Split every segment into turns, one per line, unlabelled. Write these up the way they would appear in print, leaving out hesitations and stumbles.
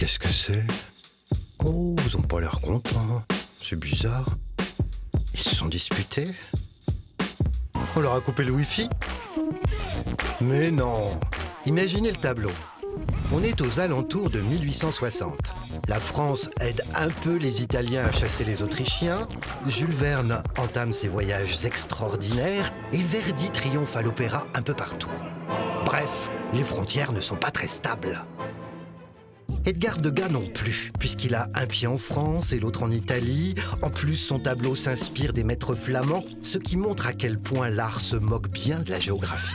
Qu'est-ce que c'est? Oh, ils ont pas l'air contents. C'est bizarre. Ils se sont disputés? On leur a coupé le wifi? Mais non! Imaginez le tableau. On est aux alentours de 1860. La France aide un peu les Italiens à chasser les Autrichiens, Jules Verne entame ses voyages extraordinaires et Verdi triomphe à l'opéra un peu partout. Bref, les frontières ne sont pas très stables. Edgar Degas non plus, puisqu'il a un pied en France et l'autre en Italie. En plus, son tableau s'inspire des maîtres flamands, ce qui montre à quel point l'art se moque bien de la géographie.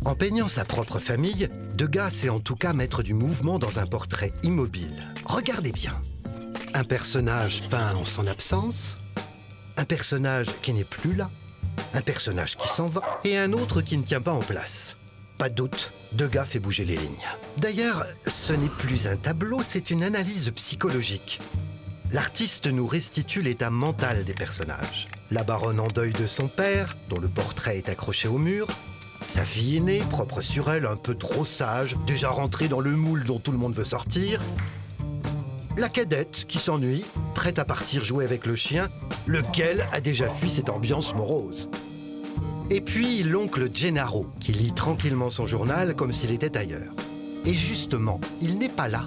En peignant sa propre famille, Degas sait en tout cas mettre du mouvement dans un portrait immobile. Regardez bien. Un personnage peint en son absence, un personnage qui n'est plus là, un personnage qui s'en va et un autre qui ne tient pas en place. Pas de doute, Degas fait bouger les lignes. D'ailleurs, ce n'est plus un tableau, c'est une analyse psychologique. L'artiste nous restitue l'état mental des personnages. La baronne en deuil de son père, dont le portrait est accroché au mur. Sa fille aînée, propre sur elle, un peu trop sage, déjà rentrée dans le moule dont tout le monde veut sortir. La cadette qui s'ennuie, prête à partir jouer avec le chien, lequel a déjà fui cette ambiance morose. Et puis l'oncle Gennaro, qui lit tranquillement son journal comme s'il était ailleurs. Et justement, il n'est pas là.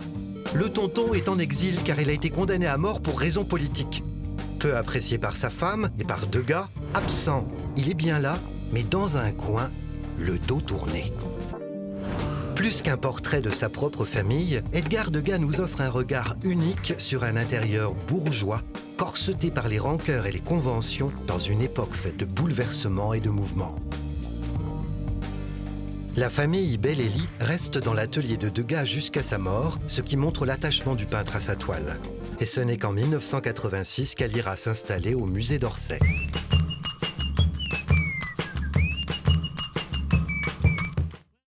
Le tonton est en exil car il a été condamné à mort pour raisons politiques. Peu apprécié par sa femme et par Degas, absent, il est bien là, mais dans un coin, le dos tourné. Plus qu'un portrait de sa propre famille, Edgar Degas nous offre un regard unique sur un intérieur bourgeois, corseté par les rancœurs et les conventions dans une époque faite de bouleversements et de mouvements. La famille Bellelli reste dans l'atelier de Degas jusqu'à sa mort, ce qui montre l'attachement du peintre à sa toile. Et ce n'est qu'en 1986 qu'elle ira s'installer au musée d'Orsay.